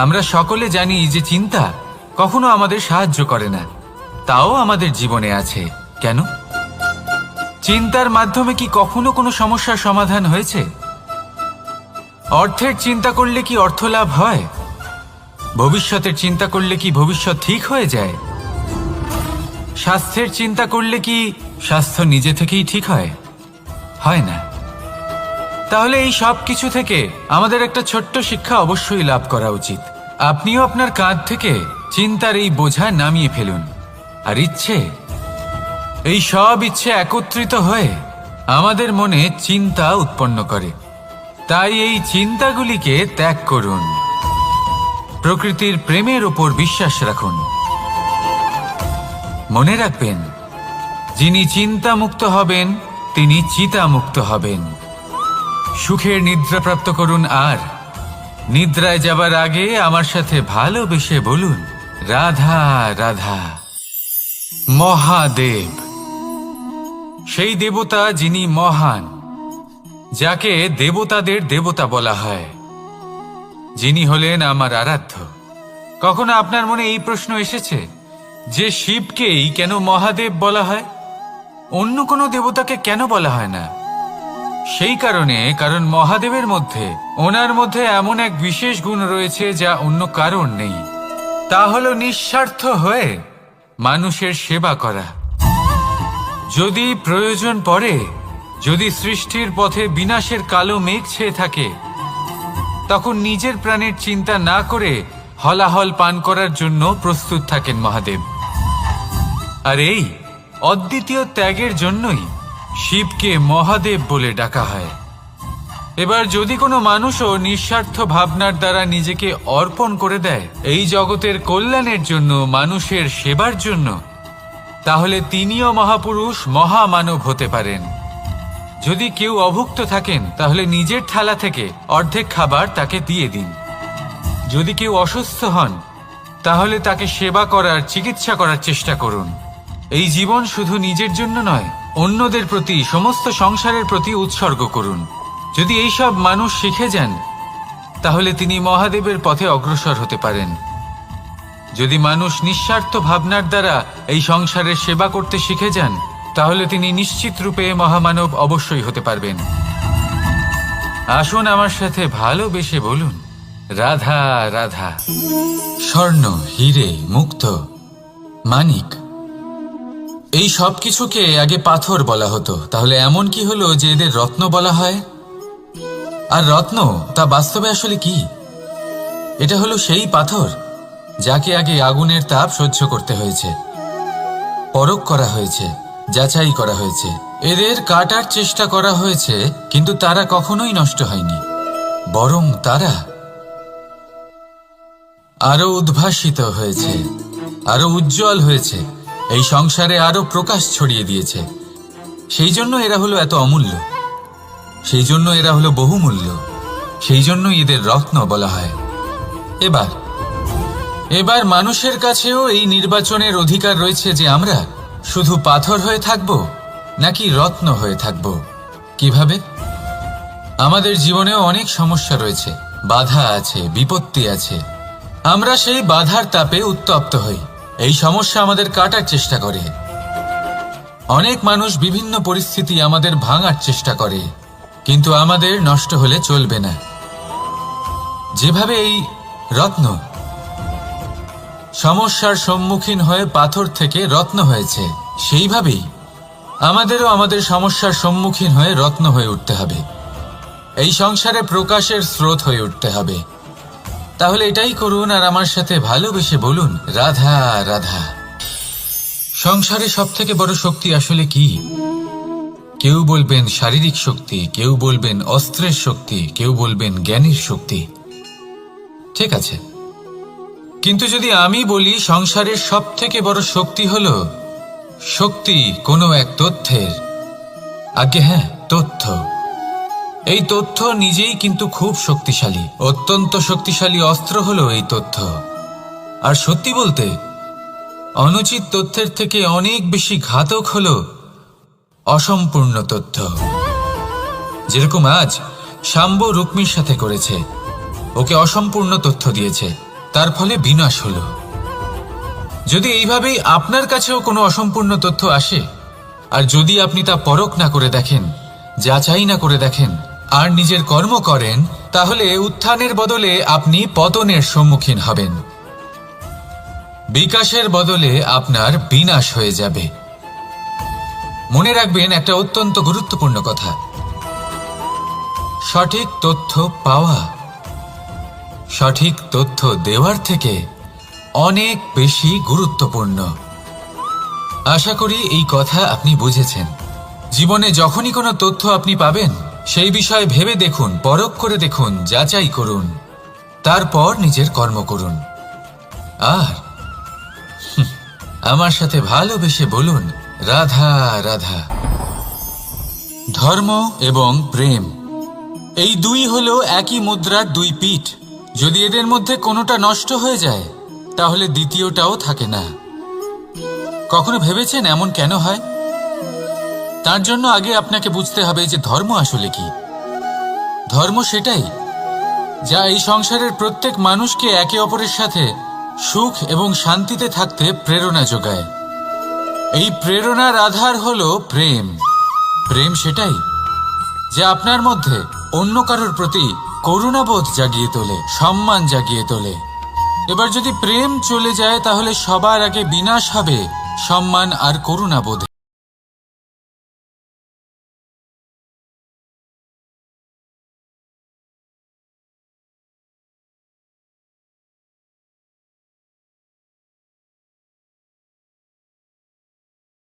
আমরা সকলে জানি যে চিন্তা কখনো আমাদের সাহায্য করে না, তাও আমাদের জীবনে আছে। কেন? চিন্তার মাধ্যমে কি কখনো কোনো সমস্যার সমাধান হয়েছে? অর্থের চিন্তা করলে কি অর্থ লাভ হয়? ভবিষ্যতের চিন্তা করলে কি ভবিষ্যৎ ঠিক হয়ে যায়? স্বাস্থ্যের চিন্তা করলে কি স্বাস্থ্য নিজে থেকেই ঠিক হয়? হয় না। তাহলে এই সব কিছু থেকে আমাদের একটা ছোট্ট শিক্ষা অবশ্যই লাভ করা উচিত। আপনিও আপনার কাঁধ থেকে চিন্তার এই বোঝা নামিয়ে ফেলুন। আর এই সব ইচ্ছে একত্রিত হয়ে আমাদের মনে চিন্তা উৎপন্ন করে। তাই এই চিন্তাগুলিকে ত্যাগ করুন। প্রকৃতির প্রেমের ওপর বিশ্বাস রাখুন। মনে রাখবেন, যিনি চিন্তামুক্ত হবেন তিনি চিতামুক্ত হবেন। সুখের নিদ্রা প্রাপ্ত করুন, আর নিদ্রায় যাবার আগে আমার সাথে ভালোবেসে বলুন, রাধা রাধা। মহাদেব, সেই দেবতা যিনি মহান, যাকে দেবতাদের দেবতা বলা হয়, যিনি হলেন আমার আরাধ্য। কখনো আপনার মনে এই প্রশ্ন এসেছে যে শিবকেই কেন মহাদেব বলা হয়, অন্য কোনো দেবতাকে কেন বলা হয় না? সেই কারণ মহাদেবের মধ্যে, ওনার মধ্যে এমন এক বিশেষ গুণ রয়েছে যা অন্য কারণ নেই। তা হলো নিঃস্বার্থ হয়ে মানুষের সেবা করা। যদি প্রয়োজন পড়ে, যদি সৃষ্টির পথে বিনাশের কালো মেঘ ছেয়ে থাকে, তখন নিজের প্রাণের চিন্তা না করে হলাহল পান করার জন্য প্রস্তুত থাকেন মহাদেব। আর এই অদ্বিতীয় ত্যাগের জন্যই শিবকে মহাদেব বলে ডাকা হয়। এবার যদি কোনো মানুষও নিঃস্বার্থ ভাবনার দ্বারা নিজেকে অর্পণ করে দেয় এই জগতের কল্যাণের জন্য, মানুষের সেবার জন্য, তাহলে তিনিও মহাপুরুষ, মহামানব হতে পারেন। যদি কেউ অভুক্ত থাকেন, তাহলে নিজের থালা থেকে অর্ধেক খাবার তাকে দিয়ে দিন। যদি কেউ অসুস্থ হন, তাহলে তাকে সেবা করার, চিকিৎসা করার চেষ্টা করুন। এই জীবন শুধু নিজের জন্য নয়, অন্যদের প্রতি, সমস্ত সংসারের প্রতি উৎসর্গ করুন। যদি এই সব মানুষ শিখে যান, তাহলে তিনি মহাদেবের পথে অগ্রসর হতে পারেন। যদি মানুষ নিঃস্বার্থ ভাবনার দ্বারা এই সংসারের সেবা করতে শিখে যান, তাহলে তিনি নিশ্চিত রূপে মহামানব অবশ্যই হতে পারবেন। আসুন আমার সাথে ভালোবেসে বলুন, রাধা রাধা। স্বর্ণ, হিরে, মুক্ত, মানিক, এই সব কিছুকে আগে পাথর বলা হতো। তাহলে এমন কি হলো যে এদের রত্ন বলা হয়? আর রত্ন তা বাস্তবে আসলে কি? এটা হলো সেই পাথর যাকে আগে আগুনের তাপ সহ্য করতে হয়েছে, পরখ করা হয়েছে, যাচাই করা হয়েছে, এদের কাটার চেষ্টা করা হয়েছে, কিন্তু তারা কখনোই নষ্ট হয়নি, বরং তারা আরো উদ্ভাসিত হয়েছে, আরো উজ্জ্বল হয়েছে, এই সংসারে আরো প্রকাশ ছড়িয়ে দিয়েছে। সেই জন্য এরা হলো এত অমূল্য, সেই জন্য এরা হলো বহুমূল্য, সেই জন্য এদের রত্ন বলা হয়। এবার মানুষের কাছেও এই নির্বাচনের অধিকার রয়েছে যে আমরা শুধু পাথর হয়ে থাকব নাকি রত্ন হয়ে থাকব। কিভাবে? আমাদের জীবনেও অনেক সমস্যা রয়েছে, বাধা আছে, বিপত্তি আছে। আমরা সেই বাধার তাপে উত্তপ্ত হই, এই সমস্যা আমাদের কাটার চেষ্টা করে। অনেক মানুষ বিভিন্ন পরিস্থিতি আমাদের ভাঙার চেষ্টা করে, কিন্তু আমাদের নষ্ট হলে চলবে না। যেভাবে এই রত্ন সমস্যার সম্মুখীন হয়ে পাথর থেকে রত্ন হয়েছে, সেইভাবেই আমাদেরও আমাদের সমস্যার সম্মুখীন হয়ে রত্ন হয়ে উঠতে হবে, এই সংসারে প্রকাশের স্রোত হয়ে উঠতে হবে। তাহলে এটাই করুন আর আমার সাথে ভালোবেসে বলুন, রাধা রাধা। সংসারে সব থেকে বড় শক্তি আসলে কি? কেউ বলবেন শারীরিক শক্তি, কেউ বলবেন অস্ত্রের শক্তি, কেউ বলবেন জ্ঞানের শক্তি। ঠিক আছে, কিন্তু যদি আমি বলি সংসারের সব থেকে বড় শক্তি হলো শক্তি কোনো এক তথ্যের, আগে হ্যাঁ, তথ্য। এই তথ্য নিজেই কিন্তু খুব শক্তিশালী, অত্যন্ত শক্তিশালী অস্ত্র হলো এই তথ্য। আর সত্যি বলতে, অনুচিত তথ্যের থেকে অনেক বেশি ঘাতক হলো অসম্পূর্ণ তথ্য। যেরকম আজ শাম্ব রুক্মির সাথে করেছে, ওকে অসম্পূর্ণ তথ্য দিয়েছে, তার ফলে বিনাশ হলো। যদি এইভাবেই আপনার কাছেও কোনো অসম্পূর্ণ তথ্য আসে, আর যদি আপনি তা পরখ না করে দেখেন, যাচাই না করে দেখেন, আর নিজের কর্ম করেন, তাহলে উত্থানের বদলে আপনি পতনের সম্মুখীন হবেন। বিকাশের বদলে আপনার বিনাশ হয়ে যাবে। মনে রাখবেন একটা অত্যন্ত গুরুত্বপূর্ণ কথা, সঠিক তথ্য পাওয়া সঠিক তথ্য দেওয়ার থেকে অনেক বেশি গুরুত্বপূর্ণ। আশা করি এই কথা আপনি বুঝেছেন। জীবনে যখনই কোনো তথ্য আপনি পাবেন, সেই বিষয়ে ভেবে দেখুন, পরখ করে দেখুন, যাচাই করুন, তারপর নিজের কর্ম করুন। আর আমার সাথে ভালোবেসে বলুন, রাধা রাধা। ধর্ম এবং প্রেম, এই দুই হলো একই মুদ্রার দুই পিঠ। যদি এদের মধ্যে কোনোটা নষ্ট হয়ে যায়, তাহলে দ্বিতীয়টাও থাকে না। কখনো ভেবেছেন এমন কেন হয়? তার জন্য আগে আপনাকে বুঝতে হবে যে ধর্ম আসলে কি। ধর্ম সেটাই যা এই সংসারের প্রত্যেক মানুষকে একে অপরের সাথে সুখ এবং শান্তিতে থাকতে প্রেরণা যোগায়। এই প্রেরণার আধার হলো প্রেম। প্রেম সেটাই যা আপনার মধ্যে অন্য কারোর প্রতি করুণাবোধ জাগিয়ে তোলে, সম্মান জাগিয়ে তোলে। এবার যদি প্রেম চলে যায়, তাহলে সবার আগে বিনাশ হবে সম্মান আর করুণাবোধ।